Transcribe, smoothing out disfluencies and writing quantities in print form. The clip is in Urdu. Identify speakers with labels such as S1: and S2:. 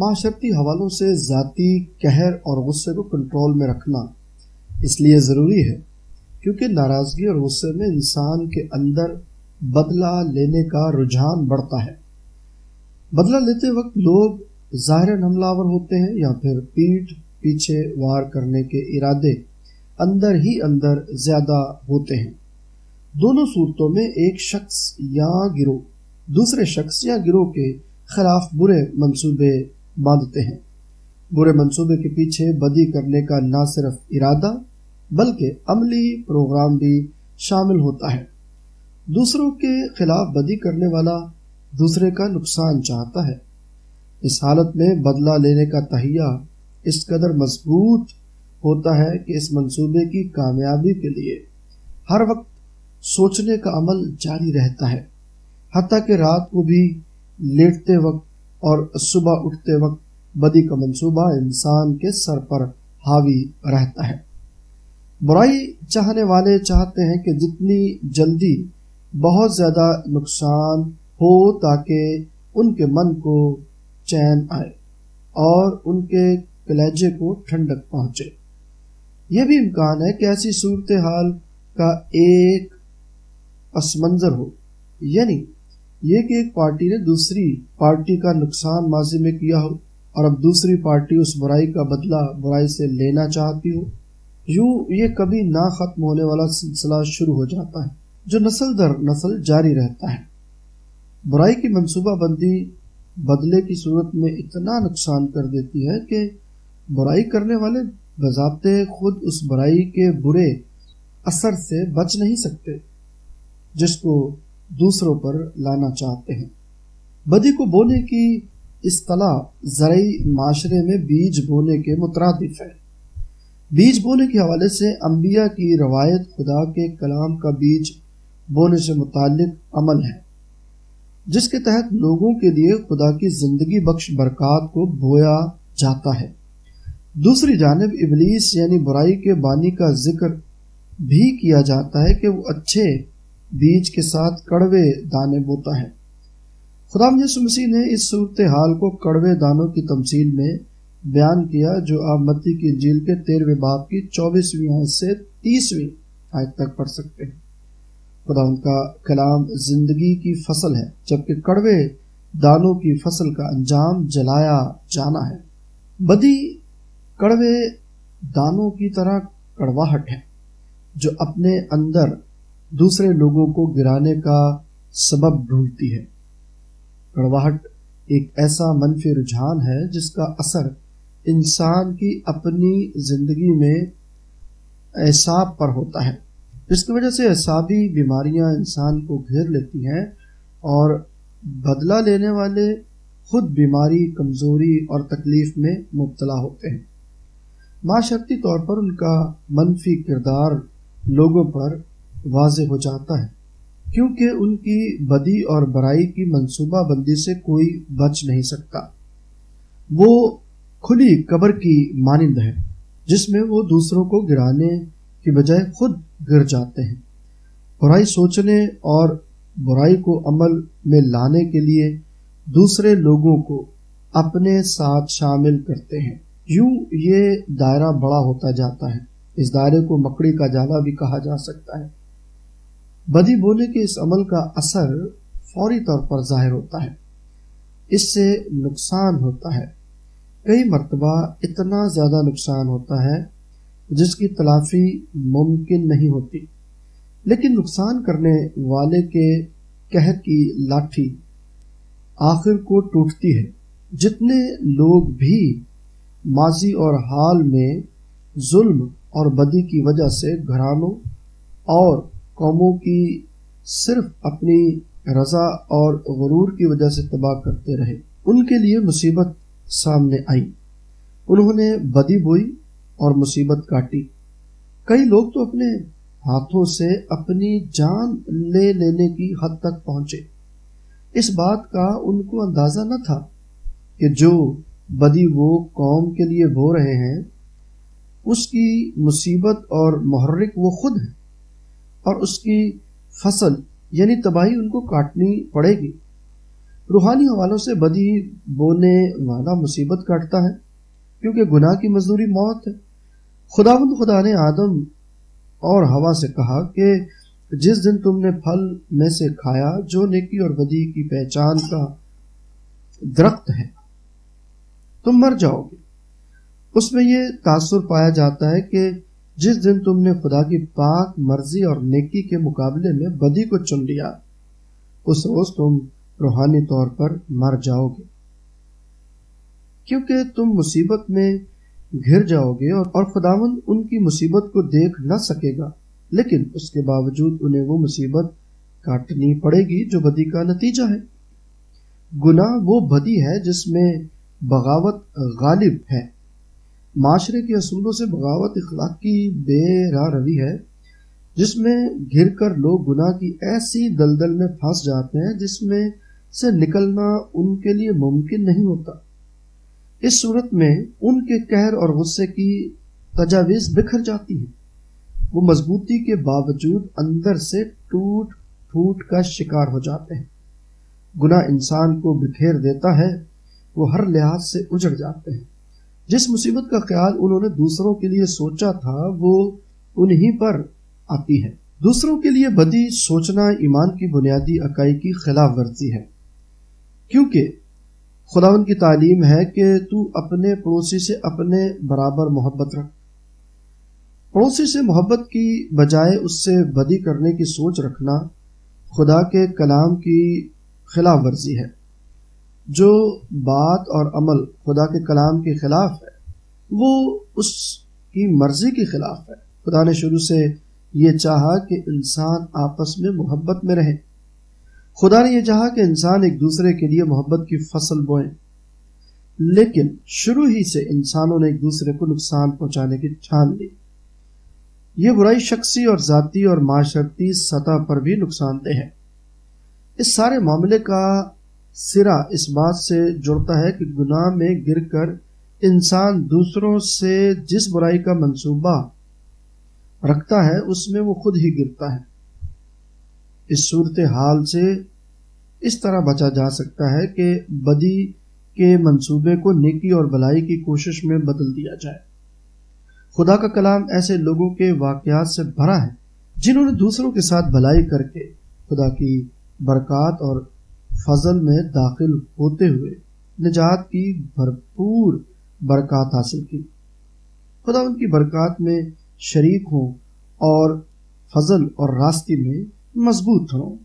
S1: معاشرتی حوالوں سے ذاتی قہر اور غصے کو کنٹرول میں رکھنا اس لیے ضروری ہے کیونکہ ناراضگی اور غصے میں انسان کے اندر بدلہ لینے کا رجحان بڑھتا ہے۔ بدلہ لیتے وقت لوگ ظاہراً حملہ آور ہوتے ہیں یا پھر پیٹھ پیچھے وار کرنے کے ارادے اندر ہی اندر زیادہ ہوتے ہیں۔ دونوں صورتوں میں ایک شخص یا گروہ دوسرے شخص یا گروہ کے خلاف برے منصوبے باندھتے ہیں۔ برے منصوبے کے پیچھے بدی کرنے کا نہ صرف ارادہ بلکہ عملی پروگرام بھی شامل ہوتا ہے۔ دوسروں کے خلاف بدی کرنے والا دوسرے کا نقصان چاہتا ہے۔ اس حالت میں بدلہ لینے کا تہیہ اس قدر مضبوط ہوتا ہے کہ اس منصوبے کی کامیابی کے لیے ہر وقت سوچنے کا عمل جاری رہتا ہے، حتیٰ کہ رات کو بھی لیٹتے وقت اور صبح اٹھتے وقت بدی کا منصوبہ انسان کے سر پر حاوی رہتا ہے۔ برائی چاہنے والے چاہتے ہیں کہ جتنی جلدی بہت زیادہ نقصان ہو تاکہ ان کے من کو چین آئے اور ان کے کلیجے کو ٹھنڈک پہنچے۔ یہ بھی امکان ہے کہ ایسی صورتحال کا ایک پس منظر ہو، یعنی یہ کہ ایک پارٹی نے دوسری پارٹی کا نقصان ماضی میں کیا ہو اور اب دوسری پارٹی اس برائی کا بدلہ برائی سے لینا چاہتی ہو۔ یوں یہ کبھی نہ ختم ہونے والا سلسلہ شروع ہو جاتا ہے جو نسل در نسل جاری رہتا ہے۔ برائی کی منصوبہ بندی بدلے کی صورت میں اتنا نقصان کر دیتی ہے کہ برائی کرنے والے بضابطے خود اس برائی کے برے اثر سے بچ نہیں سکتے جس کو دوسروں پر لانا چاہتے ہیں۔ بدی کو بونے کی اصطلاح زرعی معاشرے میں بیج بونے کے مترادف ہے۔ بیج بونے کے حوالے سے انبیاء کی روایت خدا کے کلام کا بیج بونے سے متعلق عمل ہے جس کے تحت لوگوں کے لیے خدا کی زندگی بخش برکات کو بویا جاتا ہے۔ دوسری جانب ابلیس یعنی برائی کے بانی کا ذکر بھی کیا جاتا ہے کہ وہ اچھے بیج کے ساتھ کڑوے دانے بوتا ہے۔ خدا یسوع مسیح نے اس صورتحال کو کڑوے دانوں کی تمثیل میں بیان کیا جو آپ متی کی انجیل کے 13ویں باب کی 24ویں آیت سے 30ویں آیت تک پڑھ سکتے ہیں۔ خدا ان کا کلام زندگی کی فصل ہے جبکہ کڑوے دانوں کی فصل کا انجام جلایا جانا ہے۔ بدی کڑوے دانوں کی طرح کڑواہٹ ہے جو اپنے اندر دوسرے لوگوں کو گرانے کا سبب ڈھونڈتی ہے۔ کڑواہٹ ایک ایسا منفی رجحان ہے جس کا اثر انسان کی اپنی زندگی میں اعصاب پر ہوتا ہے، جس کی وجہ سے اعصابی بیماریاں انسان کو گھیر لیتی ہیں اور بدلہ لینے والے خود بیماری، کمزوری اور تکلیف میں مبتلا ہوتے ہیں۔ معاشرتی طور پر ان کا منفی کردار لوگوں پر واضح ہو جاتا ہے کیونکہ ان کی بدی اور برائی کی منصوبہ بندی سے کوئی بچ نہیں سکتا۔ وہ کھلی قبر کی مانند ہے جس میں وہ دوسروں کو گرانے کی بجائے خود گر جاتے ہیں۔ برائی سوچنے اور برائی کو عمل میں لانے کے لیے دوسرے لوگوں کو اپنے ساتھ شامل کرتے ہیں۔ یوں یہ دائرہ بڑا ہوتا جاتا ہے۔ اس دائرے کو مکڑی کا جالا بھی کہا جا سکتا ہے۔ بدی بونے کے اس عمل کا اثر فوری طور پر ظاہر ہوتا ہے۔ اس سے نقصان ہوتا ہے، کئی مرتبہ اتنا زیادہ نقصان ہوتا ہے جس کی تلافی ممکن نہیں ہوتی، لیکن نقصان کرنے والے کے قہر کی لاٹھی آخر کو ٹوٹتی ہے۔ جتنے لوگ بھی ماضی اور حال میں ظلم اور بدی کی وجہ سے گھرانوں اور قوموں کی صرف اپنی رضا اور غرور کی وجہ سے تباہ کرتے رہے، ان کے لیے مصیبت سامنے آئی۔ انہوں نے بدی بوئی اور مصیبت کاٹی۔ کئی لوگ تو اپنے ہاتھوں سے اپنی جان لے لینے کی حد تک پہنچے۔ اس بات کا ان کو اندازہ نہ تھا کہ جو بدی وہ قوم کے لیے بو رہے ہیں اس کی مصیبت اور محرک وہ خود ہیں، اور اس کی فصل یعنی تباہی ان کو کاٹنی پڑے گی۔ روحانی حوالوں سے بدی بونے والا مصیبت کاٹتا ہے، کیونکہ گناہ کی مزدوری موت ہے۔ خدا نے آدم اور ہوا سے کہا کہ جس دن تم نے پھل میں سے کھایا جو نیکی اور بدی کی پہچان کا درخت ہے، تم مر جاؤ گے۔ اس میں یہ تاثر پایا جاتا ہے کہ جس دن تم نے خدا کی پاک مرضی اور نیکی کے مقابلے میں بدی کو چن لیا، اس روز تم روحانی طور پر مر جاؤ گے، کیونکہ تم مصیبت میں گھر جاؤ گے اور خداوند ان کی مصیبت کو دیکھ نہ سکے گا، لیکن اس کے باوجود انہیں وہ مصیبت کاٹنی پڑے گی جو بدی کا نتیجہ ہے۔ گناہ وہ بدی ہے جس میں بغاوت غالب ہے۔ معاشرے کے اصولوں سے بغاوت اخلاقی بے راہ روی ہے جس میں گر کر لوگ گناہ کی ایسی دلدل میں پھنس جاتے ہیں جس میں سے نکلنا ان کے لیے ممکن نہیں ہوتا۔ اس صورت میں ان کے قہر اور غصے کی تجاویز بکھر جاتی ہیں، وہ مضبوطی کے باوجود اندر سے ٹوٹ پھوٹ کا شکار ہو جاتے ہیں۔ گناہ انسان کو بکھیر دیتا ہے، وہ ہر لحاظ سے اجڑ جاتے ہیں۔ جس مصیبت کا خیال انہوں نے دوسروں کے لیے سوچا تھا وہ انہی پر آتی ہے۔ دوسروں کے لیے بدی سوچنا ایمان کی بنیادی عقائد کی خلاف ورزی ہے، کیونکہ خداوند کی تعلیم ہے کہ تو اپنے پڑوسی سے اپنے برابر محبت رکھ۔ پڑوسی سے محبت کی بجائے اس سے بدی کرنے کی سوچ رکھنا خدا کے کلام کی خلاف ورزی ہے۔ جو بات اور عمل خدا کے کلام کے خلاف ہے وہ اس کی مرضی کے خلاف ہے۔ خدا نے شروع سے یہ چاہا کہ انسان آپس میں محبت میں رہے۔ خدا نے یہ چاہا کہ انسان ایک دوسرے کے لیے محبت کی فصل بوئیں، لیکن شروع ہی سے انسانوں نے ایک دوسرے کو نقصان پہنچانے کی ٹھان لی۔ یہ برائی شخصی اور ذاتی اور معاشرتی سطح پر بھی نقصان دہ ہے۔ اس سارے معاملے کا سرا اس بات سے جڑتا ہے کہ گناہ میں گر کر انسان دوسروں سے جس برائی کا منصوبہ رکھتا ہے اس میں وہ خود ہی گرتا ہے۔ اس صورتحال سے اس طرح بچا جا سکتا ہے کہ بدی کے منصوبے کو نیکی اور بھلائی کی کوشش میں بدل دیا جائے۔ خدا کا کلام ایسے لوگوں کے واقعات سے بھرا ہے جنہوں نے دوسروں کے ساتھ بھلائی کر کے خدا کی برکات اور فضل میں داخل ہوتے ہوئے نجات کی بھرپور برکات حاصل کی۔ خدا ان کی برکات میں شریک ہوں اور فضل اور راستی میں مضبوط ہوں۔